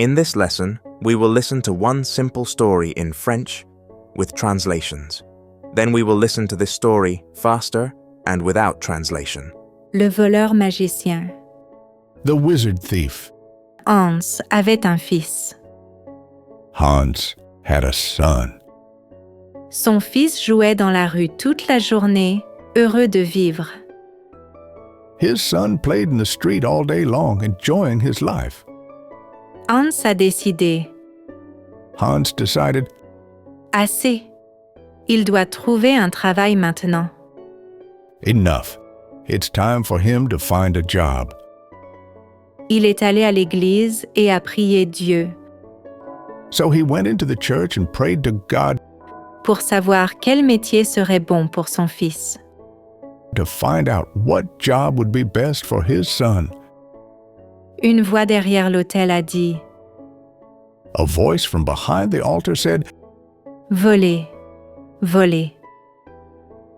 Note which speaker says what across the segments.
Speaker 1: In this lesson, we will listen to one simple story in French with translations. Then we will listen to this story faster and without translation.
Speaker 2: Le voleur magicien.
Speaker 3: The Wizard Thief.
Speaker 2: Hans avait un fils.
Speaker 3: Hans had a son.
Speaker 2: Son fils jouait dans la rue toute la journée, heureux de vivre.
Speaker 3: His son played in the street all day long, enjoying his life.
Speaker 2: Hans a décidé.
Speaker 3: Hans decided,
Speaker 2: Assez. Il doit trouver un travail maintenant.
Speaker 3: enough. It's time for him to find a job.
Speaker 2: Il est allé à l'église et a prié Dieu
Speaker 3: So he went into the church and prayed to God
Speaker 2: pour savoir quel métier serait bon pour son fils.
Speaker 3: to find out what job would be best for his son.
Speaker 2: Une voix derrière l'autel a dit
Speaker 3: A voice from behind the altar said,
Speaker 2: « Voler, voler ».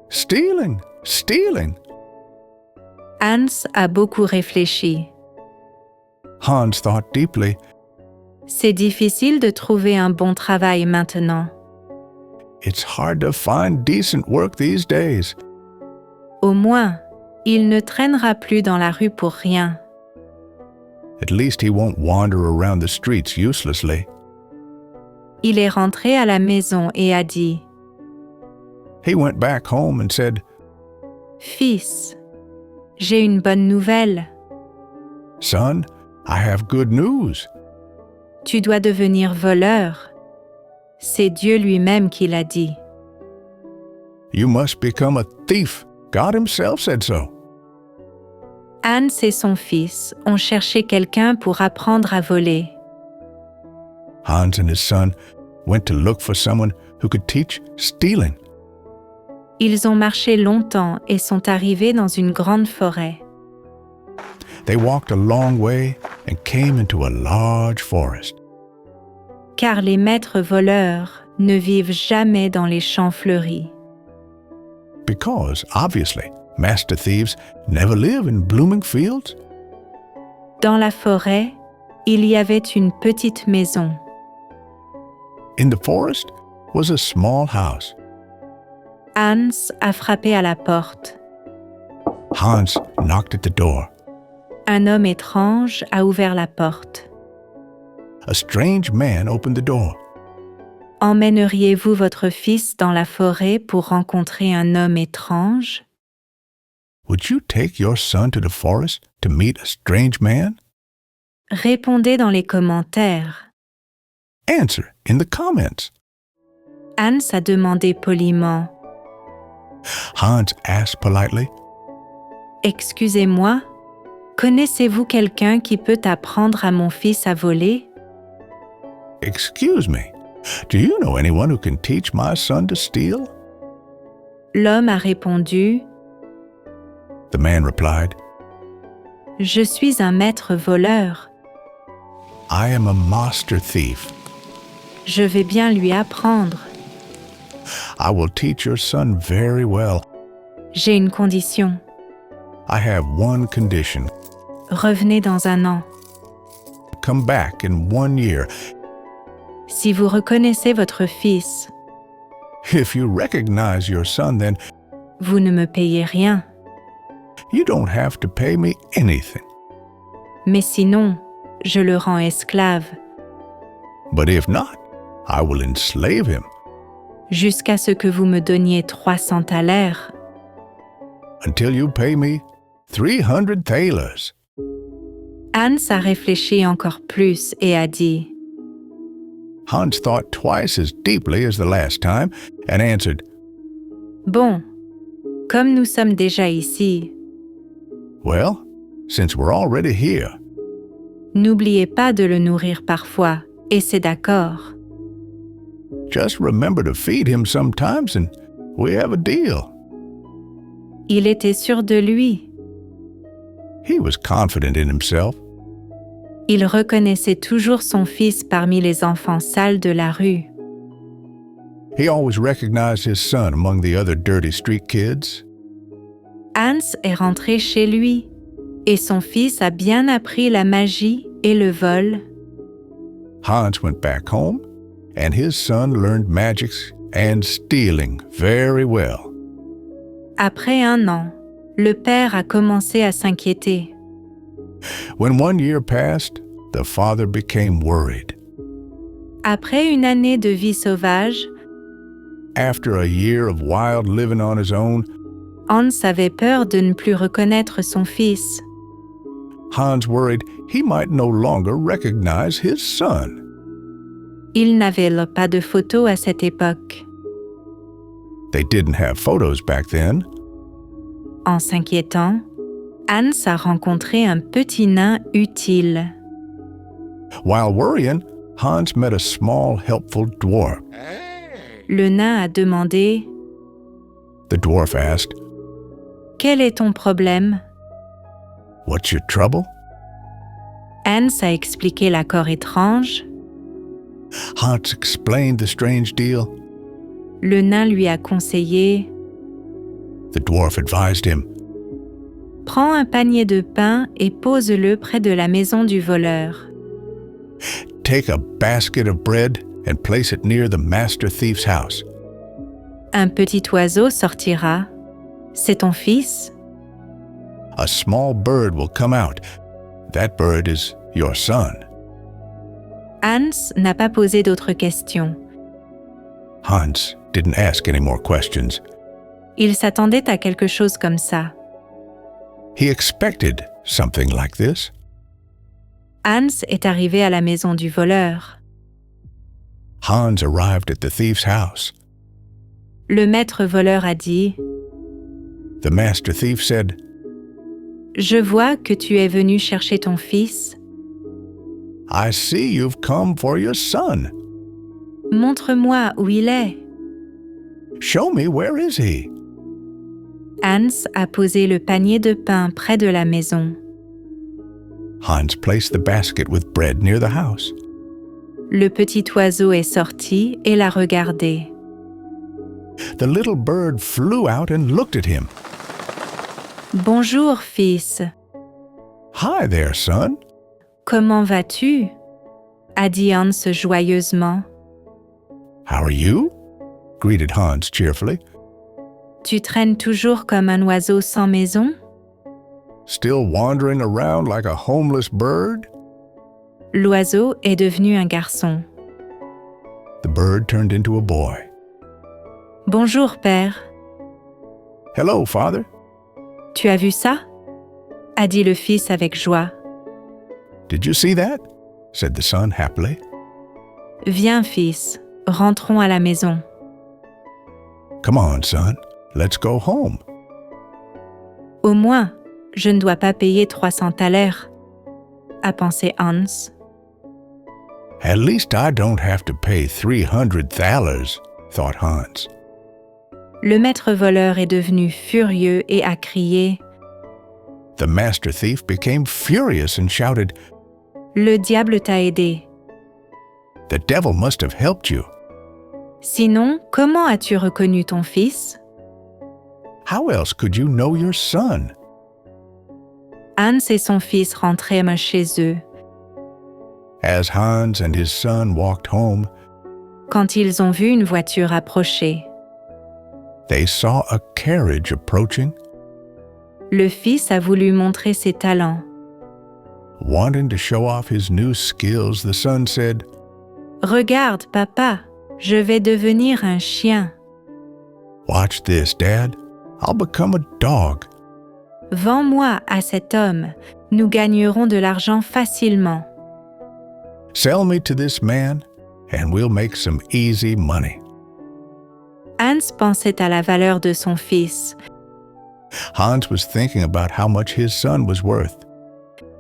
Speaker 3: "Stealing, stealing."
Speaker 2: Hans a beaucoup réfléchi.
Speaker 3: Hans thought deeply.
Speaker 2: C'est difficile de trouver un bon travail maintenant.
Speaker 3: It's hard to find decent work these days.
Speaker 2: Au moins, il ne traînera plus dans la rue pour rien.
Speaker 3: At least he won't wander around the streets uselessly.
Speaker 2: Il est rentré à la maison et a dit
Speaker 3: He went back home and said,
Speaker 2: « Fils, j'ai une bonne nouvelle.
Speaker 3: "Son, I have good news.
Speaker 2: Tu dois devenir voleur. C'est Dieu lui-même qui l'a dit.
Speaker 3: You must become a thief. God himself said so."
Speaker 2: Hans et son fils ont cherché quelqu'un pour apprendre à voler.
Speaker 3: Hans and his son went to look for someone who could teach stealing.
Speaker 2: Ils ont marché longtemps et sont arrivés dans une grande forêt.
Speaker 3: They walked a long way and came into a large forest.
Speaker 2: Car les maîtres voleurs ne vivent jamais dans les champs fleuris.
Speaker 3: Because, obviously, master thieves never live in blooming fields.
Speaker 2: Dans la forêt, il y avait une petite maison.
Speaker 3: In the forest was a small house.
Speaker 2: Hans a frappé à la porte.
Speaker 3: Hans knocked at the door.
Speaker 2: Un homme étrange a ouvert la porte.
Speaker 3: A strange man opened the door.
Speaker 2: Emmèneriez-vous votre fils dans la forêt pour rencontrer un homme étrange?
Speaker 3: Would you take your son to the forest to meet a strange man?
Speaker 2: Répondez dans les commentaires.
Speaker 3: Answer in the comments.
Speaker 2: Hans a demandé poliment.
Speaker 3: Hans asked politely,
Speaker 2: Excusez-moi, connaissez-vous quelqu'un qui peut apprendre à mon fils à voler?
Speaker 3: "Excuse me, do you know anyone who can teach my son to steal?"
Speaker 2: L'homme a répondu,
Speaker 3: The man replied,
Speaker 2: Je suis un maître voleur.
Speaker 3: "I am a master thief.
Speaker 2: Je vais bien lui apprendre.
Speaker 3: I will teach your son very well.
Speaker 2: J'ai une condition.
Speaker 3: I have one condition.
Speaker 2: Revenez dans un an.
Speaker 3: Come back in 1 year.
Speaker 2: Si vous reconnaissez votre fils,
Speaker 3: If you recognize your son, then
Speaker 2: vous ne me payez rien.
Speaker 3: you don't have to pay me anything.
Speaker 2: Mais sinon, je le rends esclave,
Speaker 3: But if not, I will enslave him
Speaker 2: jusqu'à ce que vous me donniez 300 thalers.
Speaker 3: until you pay me 300 thalers."
Speaker 2: Hans a réfléchi encore plus et a dit,
Speaker 3: Hans thought twice as deeply as the last time and answered,
Speaker 2: Bon, comme nous sommes déjà ici,
Speaker 3: "Well, since we're already here,
Speaker 2: n'oubliez pas de le nourrir parfois, et c'est d'accord.
Speaker 3: just remember to feed him sometimes and we have a deal."
Speaker 2: Il était sûr de lui.
Speaker 3: He was confident in himself.
Speaker 2: Il reconnaissait toujours son fils parmi les enfants sales de la rue.
Speaker 3: He always recognized his son among the other dirty street kids.
Speaker 2: Hans est rentré chez lui, et son fils a bien appris la magie et le vol.
Speaker 3: Hans went back home, and his son learned magics and stealing very well.
Speaker 2: Après 1 an, le père a commencé à s'inquiéter.
Speaker 3: When 1 year passed, the father became worried.
Speaker 2: Après 1 année de vie sauvage,
Speaker 3: After a year of wild living on his own,
Speaker 2: Hans avait peur de ne plus reconnaître son fils.
Speaker 3: Hans worried he might no longer recognize his son.
Speaker 2: Il n'avait pas de photos à cette époque.
Speaker 3: They didn't have photos back then.
Speaker 2: En s'inquiétant, Hans a rencontré un petit nain utile.
Speaker 3: While worrying, Hans met a small, helpful dwarf.
Speaker 2: Le nain a demandé
Speaker 3: The dwarf asked,
Speaker 2: « Quel est ton problème ?»
Speaker 3: "What's your trouble?"
Speaker 2: Hans a expliqué l'accord étrange.
Speaker 3: Hans explained the strange deal.
Speaker 2: Le nain lui a conseillé
Speaker 3: The dwarf advised him,
Speaker 2: « Prends un panier de pain et pose-le près de la maison du voleur.
Speaker 3: "Take a basket of bread and place it near the master thief's house.
Speaker 2: Un petit oiseau sortira. C'est ton fils ?
Speaker 3: A small bird will come out. That bird is your son."
Speaker 2: Hans n'a pas posé d'autres questions.
Speaker 3: Hans didn't ask any more questions.
Speaker 2: Il s'attendait à quelque chose comme ça.
Speaker 3: He expected something like this.
Speaker 2: Hans est arrivé à la maison du voleur.
Speaker 3: Hans arrived at the thief's house.
Speaker 2: Le maître voleur a dit
Speaker 3: The master thief said,
Speaker 2: « Je vois que tu es venu chercher ton fils.
Speaker 3: "I see you've come for your son.
Speaker 2: Montre-moi où il est. »
Speaker 3: Show me, where is he?"
Speaker 2: Hans a posé le panier de pain près de la maison.
Speaker 3: Hans placed the basket with bread near the house.
Speaker 2: Le petit oiseau est sorti et l'a regardé.
Speaker 3: The little bird flew out and looked at him.
Speaker 2: Bonjour, fils.
Speaker 3: "Hi there, son.
Speaker 2: Comment vas-tu ? A dit Hans joyeusement.
Speaker 3: How are you?" greeted Hans cheerfully.
Speaker 2: Tu traînes toujours comme un oiseau sans maison ?
Speaker 3: Still wandering around like a homeless bird?
Speaker 2: L'oiseau est devenu un garçon.
Speaker 3: The bird turned into a boy.
Speaker 2: Bonjour, père.
Speaker 3: "Hello, father.
Speaker 2: Tu as vu ça ? A dit le fils avec joie.
Speaker 3: Did you see that?" said the son happily.
Speaker 2: Viens, fils, rentrons à la maison.
Speaker 3: "Come on, son. Let's go home."
Speaker 2: Au moins, je ne dois pas payer 300 thalers, a pensé Hans.
Speaker 3: "At least I don't have to pay 300 thalers," thought Hans.
Speaker 2: Le maître voleur est devenu furieux et a crié
Speaker 3: The master thief became furious and shouted,
Speaker 2: « Le diable t'a aidé.
Speaker 3: "The devil must have helped you.
Speaker 2: Sinon, comment as-tu reconnu ton fils ?»
Speaker 3: How else could you know your son?"
Speaker 2: Hans et son fils rentrèrent chez eux.
Speaker 3: As Hans and his son walked home,
Speaker 2: Quand ils ont vu une voiture approcher,
Speaker 3: they saw a carriage approaching.
Speaker 2: le fils a voulu montrer ses talents.
Speaker 3: Wanting to show off his new skills, the son said,
Speaker 2: « Regarde, papa, je vais devenir un chien.
Speaker 3: "Watch this, Dad. I'll become a dog.
Speaker 2: Vends-moi à cet homme, nous gagnerons de l'argent facilement. »
Speaker 3: Sell me to this man, and we'll make some easy money."
Speaker 2: Hans pensait à la valeur de son fils.
Speaker 3: Hans was thinking about how much his son was worth.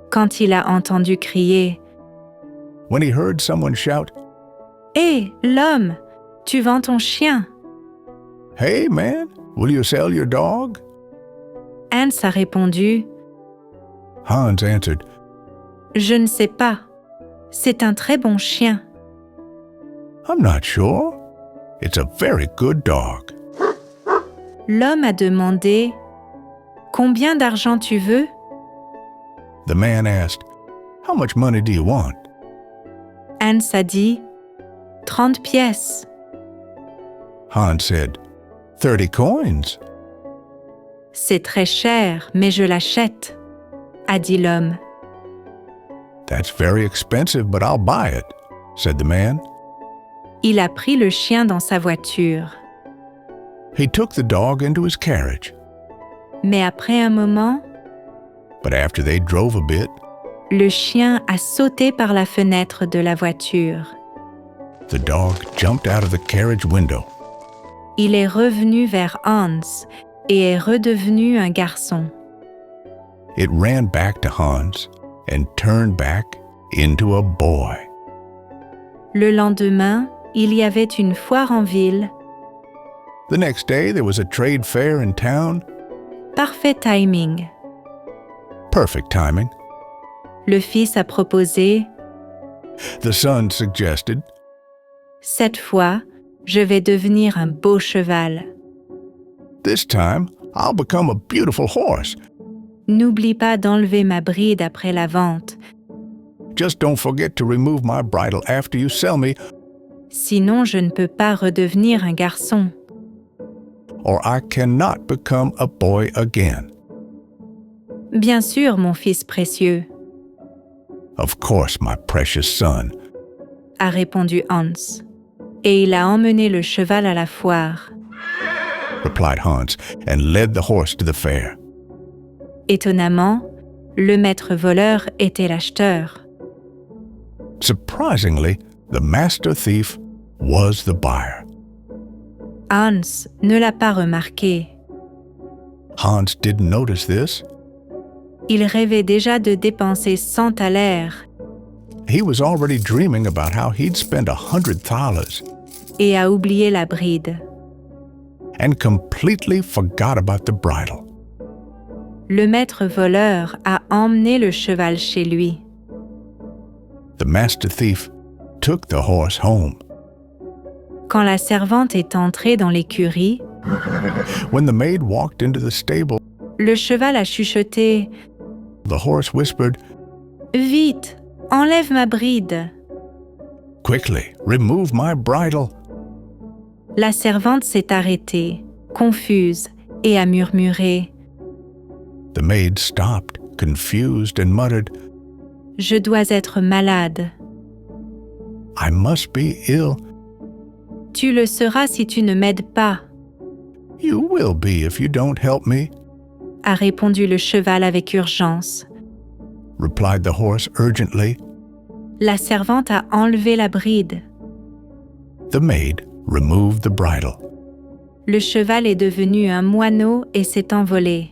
Speaker 2: Quand il a entendu crier
Speaker 3: When he heard someone shout,
Speaker 2: « Hé, l'homme, tu vends ton chien ?»
Speaker 3: "Hey, man, will you sell your dog?"
Speaker 2: Hans a répondu
Speaker 3: Hans answered,
Speaker 2: « Je ne sais pas. C'est un très bon chien. »
Speaker 3: "I'm not sure. It's a very good dog."
Speaker 2: L'homme a demandé « Combien d'argent tu veux ?»
Speaker 3: The man asked, "How much money do you want?"
Speaker 2: Hans a dit « 30 pièces ».
Speaker 3: Hans said, 30 coins.
Speaker 2: C'est très cher, mais je l'achète, a dit l'homme.
Speaker 3: That's very expensive, but I'll buy it, said the man.
Speaker 2: Il a pris le chien dans sa voiture.
Speaker 3: He took the dog into his carriage,
Speaker 2: Mais après un moment,
Speaker 3: but after they drove a bit,
Speaker 2: le chien a sauté par la fenêtre de la voiture.
Speaker 3: the dog jumped out of the carriage window.
Speaker 2: Il est revenu vers Hans et est redevenu un garçon.
Speaker 3: It ran back to Hans and turned back into a boy.
Speaker 2: Le lendemain, il y avait une foire en ville.
Speaker 3: The next day, there was a trade fair in town.
Speaker 2: Parfait timing.
Speaker 3: Perfect timing.
Speaker 2: Le fils a proposé
Speaker 3: The son suggested,
Speaker 2: « Cette fois, je vais devenir un beau cheval.
Speaker 3: this time, I'll become a beautiful horse.
Speaker 2: N'oublie pas d'enlever ma bride après la vente,
Speaker 3: Just don't forget to remove my bridle after you sell me,
Speaker 2: sinon je ne peux pas redevenir un garçon.
Speaker 3: or I cannot become a boy again.
Speaker 2: Bien sûr, mon fils précieux,
Speaker 3: Of course, my precious son,
Speaker 2: a répondu Hans. Et il a emmené le cheval à la foire.
Speaker 3: replied Hans, and led the horse to the fair.
Speaker 2: Étonnamment, le maître voleur était l'acheteur.
Speaker 3: Surprisingly, the master thief was the buyer.
Speaker 2: Hans ne l'a pas remarqué.
Speaker 3: Hans didn't notice this.
Speaker 2: Il rêvait déjà de dépenser 100 thalers
Speaker 3: He was already dreaming about how he'd spend 100 thalers
Speaker 2: et a oublié la bride.
Speaker 3: and completely forgot about the bridle.
Speaker 2: Le maître voleur a emmené le cheval chez lui.
Speaker 3: The master thief took the horse home.
Speaker 2: Quand la servante est entrée dans l'écurie,
Speaker 3: When the maid walked into the stable,
Speaker 2: le cheval a chuchoté
Speaker 3: the horse whispered,
Speaker 2: « Vite, enlève ma bride !»
Speaker 3: "Quickly, remove my bridle."
Speaker 2: La servante s'est arrêtée, confuse, et a murmuré
Speaker 3: The maid stopped, confused, and muttered,
Speaker 2: « Je dois être malade.
Speaker 3: "I must be ill."
Speaker 2: Tu le seras si tu ne m'aides pas, »
Speaker 3: "You will be if you don't help me,"
Speaker 2: a répondu le cheval avec urgence.
Speaker 3: replied the horse urgently.
Speaker 2: La servante a enlevé la bride.
Speaker 3: The maid removed the bridle.
Speaker 2: Le cheval est devenu un moineau et s'est envolé.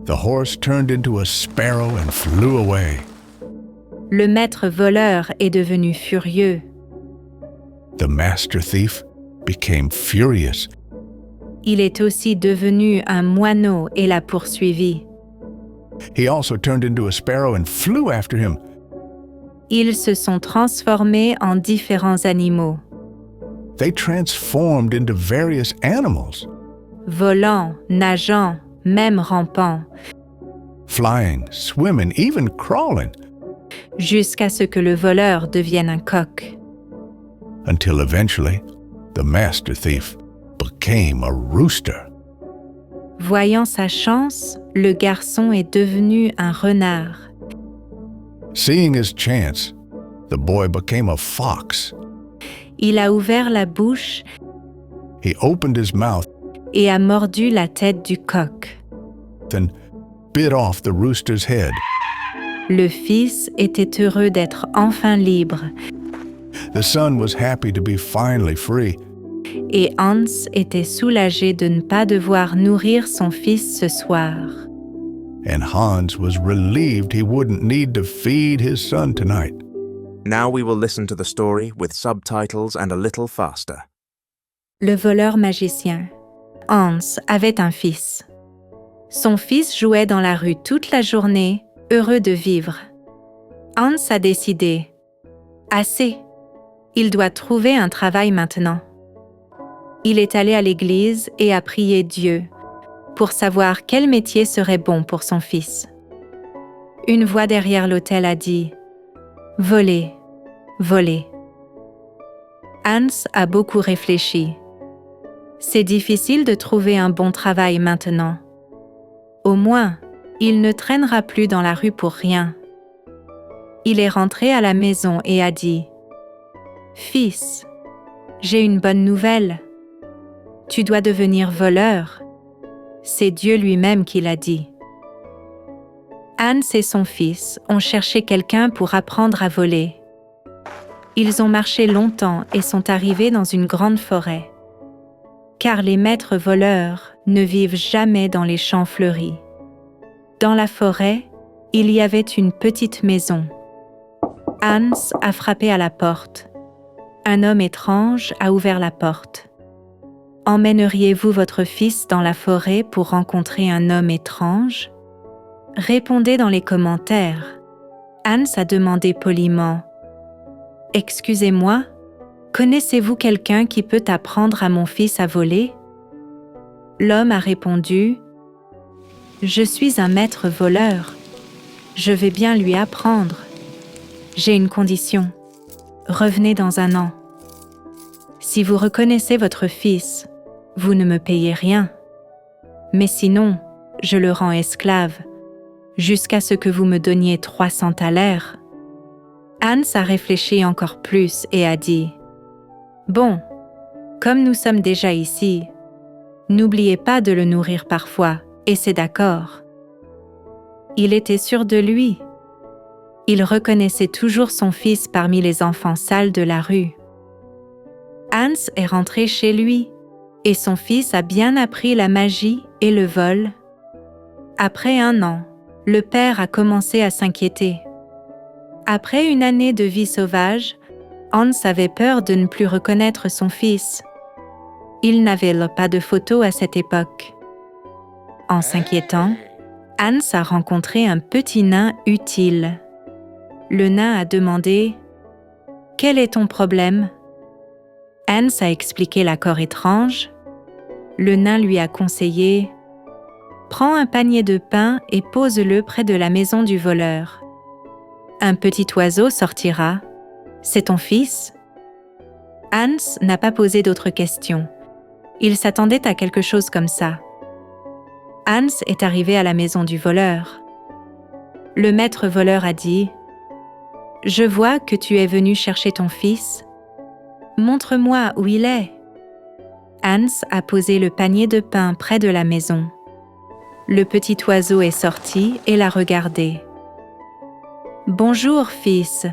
Speaker 3: The horse turned into a sparrow and flew away.
Speaker 2: Le maître voleur est devenu furieux.
Speaker 3: The master thief became furious.
Speaker 2: Il est aussi devenu un moineau et l'a poursuivi.
Speaker 3: He also turned into a sparrow and flew after him.
Speaker 2: Ils se sont transformés en différents animaux,
Speaker 3: They transformed into various animals,
Speaker 2: volant, nageant, même rampant,
Speaker 3: flying, swimming, even crawling,
Speaker 2: jusqu'à ce que le voleur devienne un coq.
Speaker 3: until eventually the master thief became a rooster.
Speaker 2: Voyant sa chance, le garçon est devenu un renard.
Speaker 3: Seeing his chance, the boy became a fox.
Speaker 2: Il a ouvert la bouche
Speaker 3: He opened his mouth
Speaker 2: et a mordu la tête du coq.
Speaker 3: and bit off the rooster's head.
Speaker 2: Le fils était heureux d'être enfin libre
Speaker 3: The son was happy to be finally free,
Speaker 2: et Hans était soulagé de ne pas devoir nourrir son fils ce soir.
Speaker 3: and Hans was relieved he wouldn't need to feed his son tonight.
Speaker 1: Now we will listen to the story with subtitles and a little faster.
Speaker 2: Le voleur magicien. Hans avait un fils. Son fils jouait dans la rue toute la journée, heureux de vivre. Hans a décidé. Assez. Il doit trouver un travail maintenant. Il est allé à l'église et a prié Dieu pour savoir quel métier serait bon pour son fils. Une voix derrière l'autel a dit « Voler, voler. Hans a beaucoup réfléchi. C'est difficile de trouver un bon travail maintenant. Au moins, il ne traînera plus dans la rue pour rien. Il est rentré à la maison et a dit « Fils, j'ai une bonne nouvelle. Tu dois devenir voleur. » C'est Dieu lui-même qui l'a dit. Hans et son fils ont cherché quelqu'un pour apprendre à voler. Ils ont marché longtemps et sont arrivés dans une grande forêt. Car les maîtres voleurs ne vivent jamais dans les champs fleuris. Dans la forêt, il y avait une petite maison. Hans a frappé à la porte. Un homme étrange a ouvert la porte. « Emmèneriez-vous votre fils dans la forêt pour rencontrer un homme étrange ?» Répondez dans les commentaires. Hans a demandé poliment « Excusez-moi, connaissez-vous quelqu'un qui peut apprendre à mon fils à voler ?» L'homme a répondu « Je suis un maître voleur. Je vais bien lui apprendre. J'ai une condition. Revenez dans un an. Si vous reconnaissez votre fils, vous ne me payez rien. Mais sinon, je le rends esclave, jusqu'à ce que vous me donniez 300 thalers. » Hans a réfléchi encore plus et a dit « Bon, comme nous sommes déjà ici, n'oubliez pas de le nourrir parfois, et c'est d'accord. » Il était sûr de lui. Il reconnaissait toujours son fils parmi les enfants sales de la rue. Hans est rentré chez lui, et son fils a bien appris la magie et le vol. Après 1 an, le père a commencé à s'inquiéter. Après une année de vie sauvage, Hans avait peur de ne plus reconnaître son fils. Il n'avait pas de photo à cette époque. En s'inquiétant, Hans a rencontré un petit nain utile. Le nain a demandé « Quel est ton problème ?» Hans a expliqué l'accord étrange. Le nain lui a conseillé « Prends un panier de pain et pose-le près de la maison du voleur. Un petit oiseau sortira. C'est ton fils ?» Hans n'a pas posé d'autres questions. Il s'attendait à quelque chose comme ça. Hans est arrivé à la maison du voleur. Le maître voleur a dit « Je vois que tu es venu chercher ton fils. Montre-moi où il est. » Hans a posé le panier de pain près de la maison. Le petit oiseau est sorti et l'a regardé. « Bonjour, fils.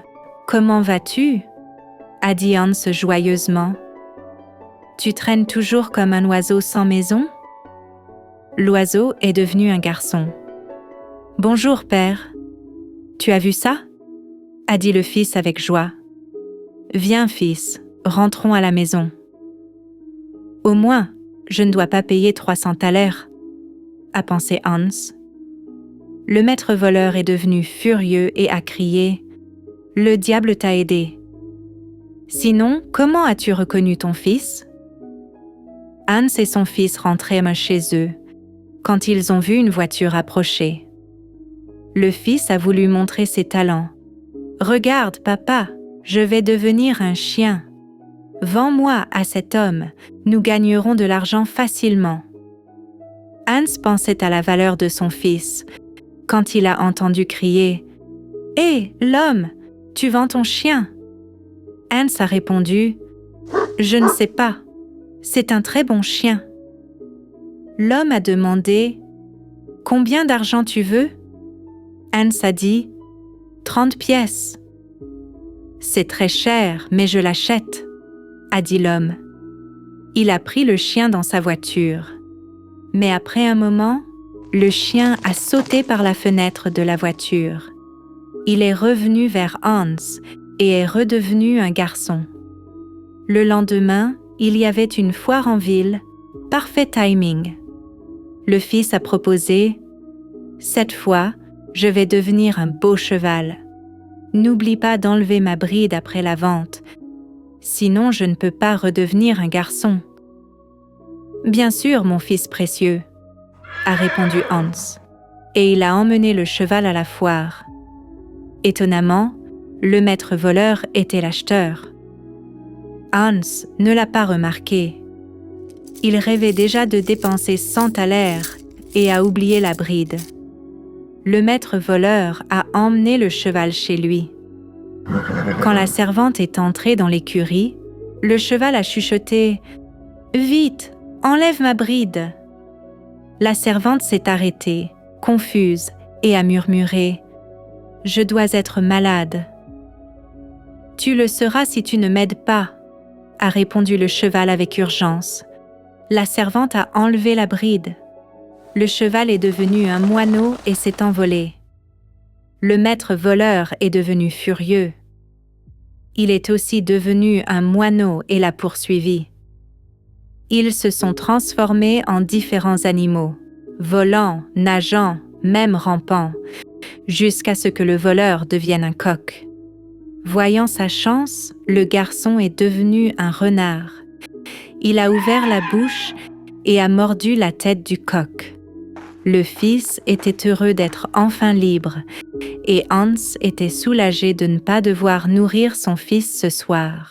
Speaker 2: Comment vas-tu ?» a dit Hans joyeusement. « Tu traînes toujours comme un oiseau sans maison ?» L'oiseau est devenu un garçon. « Bonjour, père. Tu as vu ça ?» a dit le fils avec joie. « Viens, fils, rentrons à la maison. » « Au moins, je ne dois pas payer 300 thalers, » a pensé Hans. Le maître voleur est devenu furieux et a crié « Le diable t'a aidé. Sinon, comment as-tu reconnu ton fils ?» Hans et son fils rentraient chez eux quand ils ont vu une voiture approcher. Le fils a voulu montrer ses talents. « Regarde, papa, je vais devenir un chien. Vends-moi à cet homme, nous gagnerons de l'argent facilement. » Hans pensait à la valeur de son fils quand il a entendu crier « Hé, l'homme, tu vends ton chien ?» Hans a répondu « Je ne sais pas, c'est un très bon chien. » L'homme a demandé « Combien d'argent tu veux ?» Hans a dit « 30 pièces. »« C'est très cher, mais je l'achète. » a dit l'homme. Il a pris le chien dans sa voiture. Mais après un moment, le chien a sauté par la fenêtre de la voiture. Il est revenu vers Hans et est redevenu un garçon. Le lendemain, il y avait une foire en ville, parfait timing. Le fils a proposé « Cette fois, je vais devenir un beau cheval. N'oublie pas d'enlever ma bride après la vente. Sinon, je ne peux pas redevenir un garçon. »« Bien sûr, mon fils précieux, » a répondu Hans, et il a emmené le cheval à la foire. Étonnamment, le maître voleur était l'acheteur. Hans ne l'a pas remarqué. Il rêvait déjà de dépenser 100 thalers et a oublié la bride. Le maître voleur a emmené le cheval chez lui. Quand la servante est entrée dans l'écurie, le cheval a chuchoté « Vite, enlève ma bride !» La servante s'est arrêtée, confuse, et a murmuré « Je dois être malade. »« Tu le seras si tu ne m'aides pas, » a répondu le cheval avec urgence. La servante a enlevé la bride. Le cheval est devenu un moineau et s'est envolé. Le maître voleur est devenu furieux. Il est aussi devenu un moineau et l'a poursuivi. Ils se sont transformés en différents animaux, volants, nageant, même rampant, jusqu'à ce que le voleur devienne un coq. Voyant sa chance, le garçon est devenu un renard. Il a ouvert la bouche et a mordu la tête du coq. Le fils était heureux d'être enfin libre, et Hans était soulagé de ne pas devoir nourrir son fils ce soir.